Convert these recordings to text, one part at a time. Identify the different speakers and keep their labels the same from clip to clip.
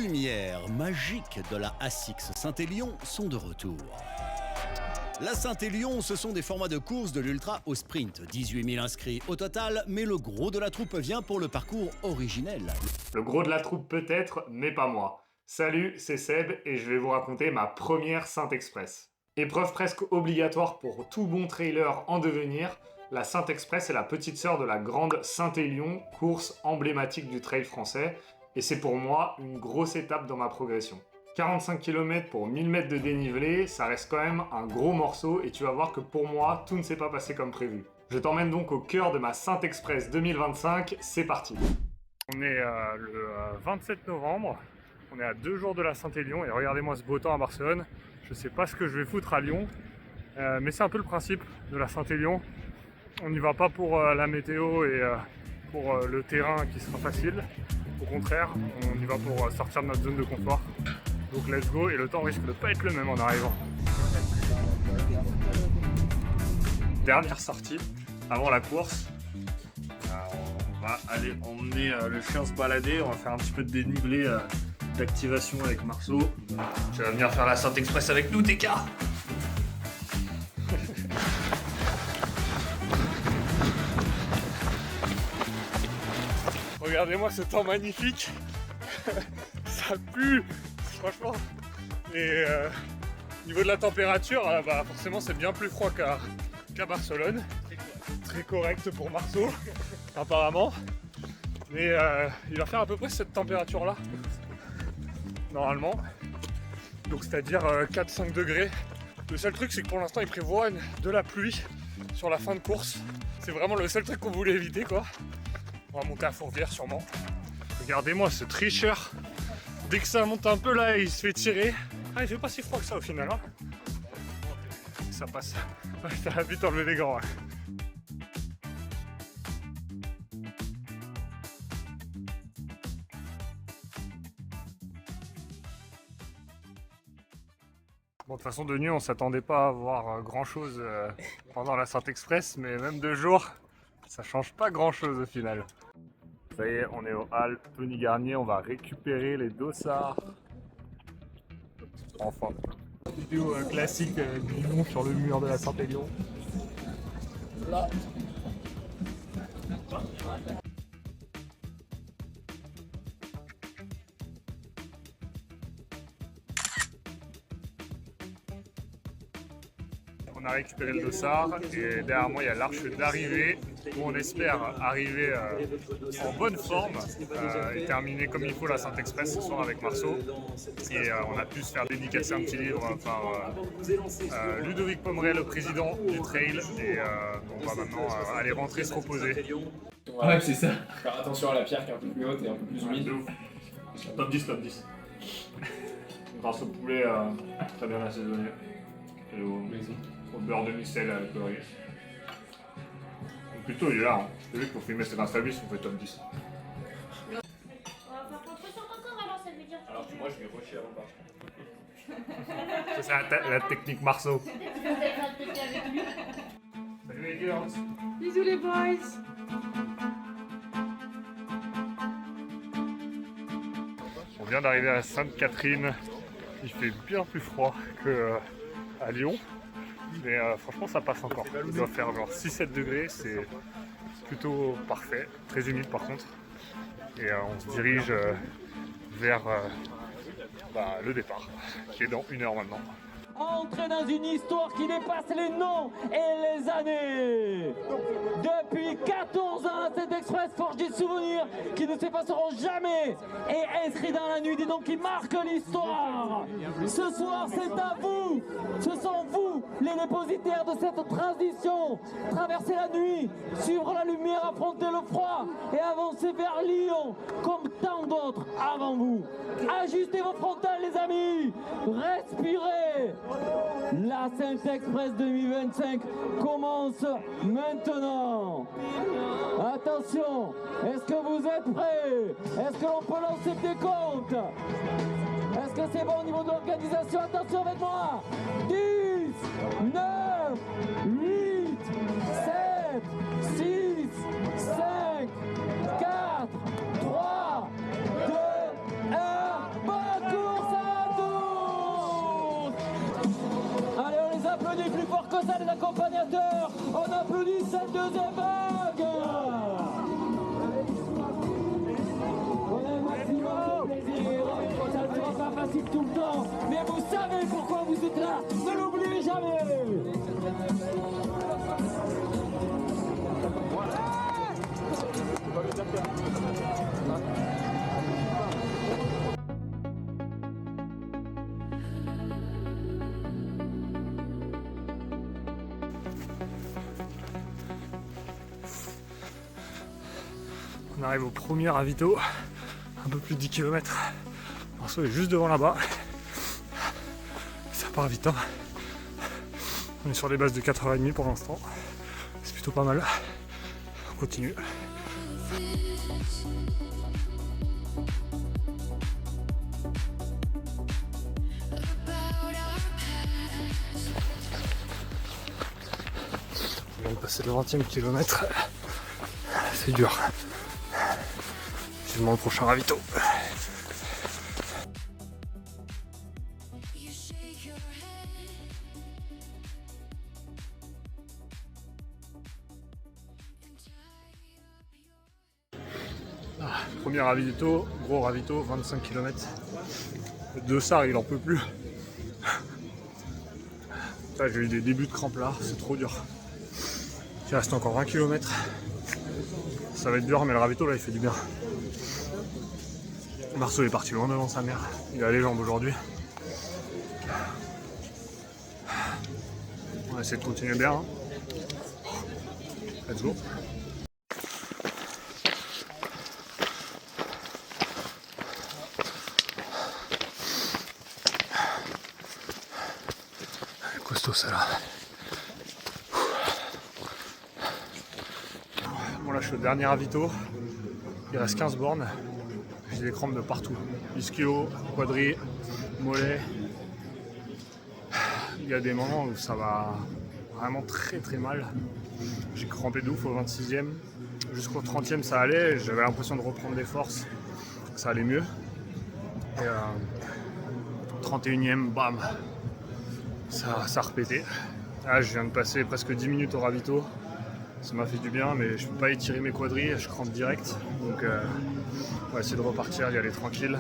Speaker 1: lumières magiques de la ASICS Saint-Élion sont de retour. La Saint-Élion, ce sont des formats de course de l'ultra au sprint. 18 000 inscrits au total, mais le gros de la troupe vient pour le parcours originel.
Speaker 2: Le gros de la troupe peut-être, mais pas moi. Salut, c'est Seb et je vais vous raconter ma première Saint-Express. Épreuve presque obligatoire pour tout bon trailer en devenir, la Saint-Express est la petite sœur de la grande Saint-Élion, course emblématique du trail français, et c'est pour moi une grosse étape dans ma progression. 45 km pour 1000 mètres de dénivelé, ça reste quand même un gros morceau et tu vas voir que pour moi, tout ne s'est pas passé comme prévu. Je t'emmène donc au cœur de ma Saint-Express 2025, c'est parti. On est le 27 novembre, on est à 2 jours de la Saint-Élion et regardez-moi ce beau temps à Barcelone. Je sais pas ce que je vais foutre à Lyon, mais c'est un peu le principe de la Saint-Élion. On n'y va pas pour la météo et pour le terrain qui sera facile. Au contraire, on y va pour sortir de notre zone de confort. Donc let's go, et le temps risque de ne pas être le même en arrivant. Dernière sortie avant la course. On va aller emmener le chien se balader, on va faire un petit peu de dénivelé d'activation avec Marceau. Tu vas venir faire la Saint-Express avec nous, TK. Regardez-moi ce temps magnifique. Ça pue, franchement. Et au niveau de la température, forcément c'est bien plus froid qu'à Barcelone. Très correct pour Marceau, apparemment. Mais il va faire à peu près cette température-là, normalement. Donc c'est-à-dire 4-5 degrés. Le seul truc, c'est que pour l'instant, il prévoit de la pluie sur la fin de course. C'est vraiment le seul truc qu'on voulait éviter, quoi. On va monter à Fourvière sûrement. Regardez-moi ce tricheur. Dès que ça monte un peu là, il se fait tirer. Ah, il fait pas si froid que ça au final. Hein. Ça passe. Ouais, ça va vite enlever les gants. Ouais. Bon, de toute façon, de nuit, on s'attendait pas à voir grand chose pendant la Saint-Express, mais même de jour, ça change pas grand chose au final. Ça y est, on est au hall Tony Garnier, on va récupérer les dossards. Enfin. Vidéo classique du lion sur le mur de la Saint-Élion. Là. On a récupéré le dossard et derrière moi il y a l'arche d'arrivée où on espère arriver en bonne forme et terminer comme il faut la Saint-Express ce soir avec Marceau. Et on a pu se faire dédicacer un petit livre par Ludovic Pommeret, le président du trail. Et on va maintenant aller rentrer se reposer.
Speaker 3: Ouais, c'est ça. Faire attention à la pierre qui est un peu plus haute et un peu plus humide.
Speaker 2: Top 10, top 10. Grâce au poulet très bien assaisonné. Et au beurre de micelle avec le riz. Plutôt il est là, hein. J'ai vu que pour filmer cet Instavis, on fait top 10.
Speaker 3: Alors que moi je vais rusher avant de partir.
Speaker 2: C'est la technique Marceau. Salut les girls.
Speaker 4: Bisous les boys.
Speaker 2: On vient d'arriver à Sainte-Catherine. Il fait bien plus froid qu'à Lyon. Mais franchement ça passe encore. Il doit faire genre 6-7 degrés, c'est plutôt parfait. Très humide par contre. Et on se dirige vers le départ, qui est dans 1 heure maintenant.
Speaker 5: Entrer dans une histoire qui dépasse les noms et les années. Depuis 14 ans, cette Express forge des souvenirs qui ne s'effaceront jamais et inscrit dans la nuit des noms qui marquent l'histoire. Ce soir, c'est à vous. Ce sont vous, les dépositaires de cette transition. Traverser la nuit, suivre la lumière, affronter le froid et avancer vers Lyon comme tant d'autres avant vous. Ajustez vos frontales, les amis. Respirez. La Saint-Express 2025 commence maintenant. Attention, est-ce que vous êtes prêts? Est-ce que l'on peut lancer le décompte? Est-ce que c'est bon au niveau de l'organisation? Attention avec moi. 10, 9, 8, 7, 6, 5, 4, 3, 2, 1, bon! accompagnateurs, on applaudit cette deuxième vague. On a un maximum de plaisir, ça ne sera pas facile tout le temps, mais vous savez pourquoi vous êtes là, ne l'oubliez jamais.
Speaker 2: On arrive au premier ravito, un peu plus de 10 km. Le morceau est juste devant là-bas. Ça part vite. Hein. On est sur des bases de 4h30 pour l'instant. C'est plutôt pas mal. On continue. On vient de passer le 20e kilomètre. C'est dur. Vivement le prochain ravito. Premier ravito, gros ravito, 25 km. Le dossard il en peut plus. J'ai eu des débuts de crampes là, c'est trop dur. Il reste encore 20 km. Ça va être dur, mais le ravito là il fait du bien. Marceau est parti loin devant sa mère. Il a les jambes aujourd'hui. On va essayer de continuer bien. Hein. Let's go. Costaud ça là. Bon là je suis au dernier ravito. Il reste 15 bornes. J'ai des crampes de partout. Ischio, quadri, mollet. Il y a des moments où ça va vraiment très très mal. J'ai crampé de ouf au 26e. Jusqu'au 30e ça allait. J'avais l'impression de reprendre des forces. Ça allait mieux. Et 31e, bam. Ça a repété. Là je viens de passer presque 10 minutes au ravito. Ça m'a fait du bien, mais je peux pas étirer mes quadris, je crampe direct. Donc on va essayer de repartir, y aller tranquille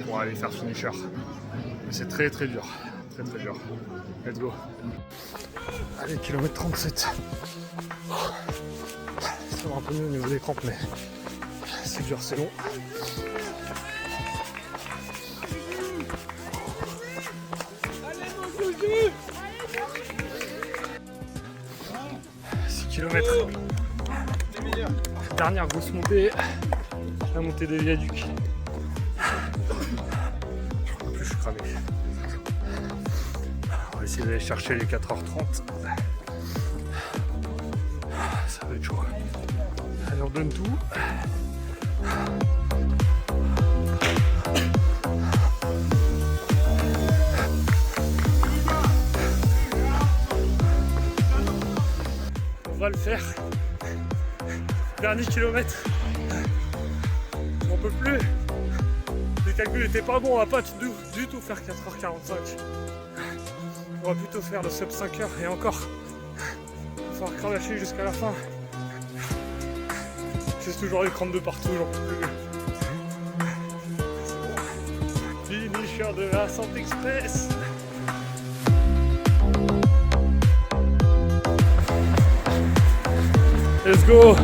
Speaker 2: pour aller faire finisher. Mais c'est très très dur. Très très dur. Let's go. Allez, kilomètre 37. Ça va un peu mieux au niveau des crampes, mais c'est dur, c'est long. Kilomètres. Dernière grosse montée, la montée des viaducs. Je crois plus, je suis cramé. On va essayer d'aller chercher les 4h30. Ça va être chaud. Allez, on donne tout. On va le faire. Dernier kilomètre. On peut plus. Les calculs n'étaient pas bons, on va pas du tout faire 4h45. On va plutôt faire le sub 5h et encore. Il va falloir cravacher jusqu'à la fin. J'ai toujours les crampes de partout, j'en peux plus. Finisher de la Santé Express. Let's go!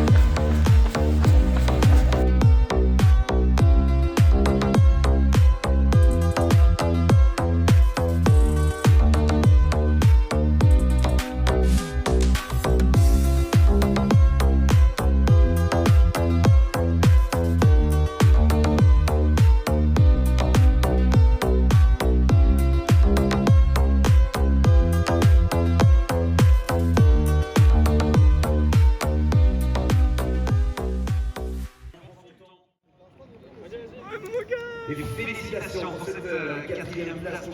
Speaker 4: Et félicitations pour cette 4e place.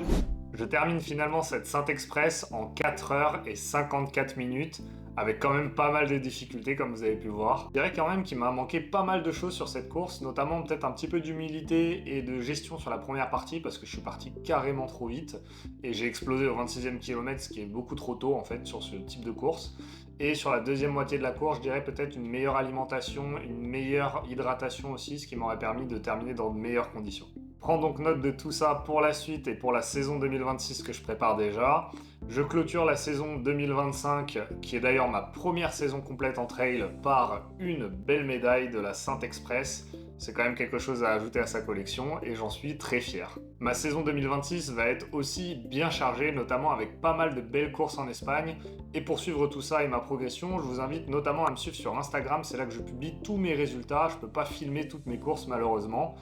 Speaker 2: Je termine finalement cette Saint Express en 4h54 minutes avec quand même pas mal de difficultés comme vous avez pu voir. Je dirais quand même qu'il m'a manqué pas mal de choses sur cette course, notamment peut-être un petit peu d'humilité et de gestion sur la première partie parce que je suis parti carrément trop vite et j'ai explosé au 26e kilomètre, ce qui est beaucoup trop tôt en fait sur ce type de course. Et sur la deuxième moitié de la course, je dirais peut-être une meilleure alimentation, une meilleure hydratation aussi, ce qui m'aurait permis de terminer dans de meilleures conditions. Prends donc note de tout ça pour la suite et pour la saison 2026 que je prépare déjà. Je clôture la saison 2025, qui est d'ailleurs ma première saison complète en trail, par une belle médaille de la Saint-Express. C'est quand même quelque chose à ajouter à sa collection et j'en suis très fier. Ma saison 2026 va être aussi bien chargée, notamment avec pas mal de belles courses en Espagne. Et pour suivre tout ça et ma progression, je vous invite notamment à me suivre sur Instagram, c'est là que je publie tous mes résultats. Je peux pas filmer toutes mes courses malheureusement.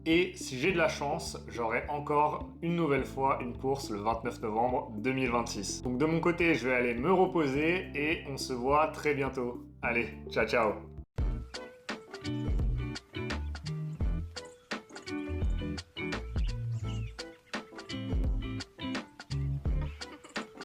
Speaker 2: Et si j'ai de la chance, j'aurai encore une nouvelle fois une course le 29 novembre 2026. Donc de mon côté, je vais aller me reposer et on se voit très bientôt. Allez, ciao ciao!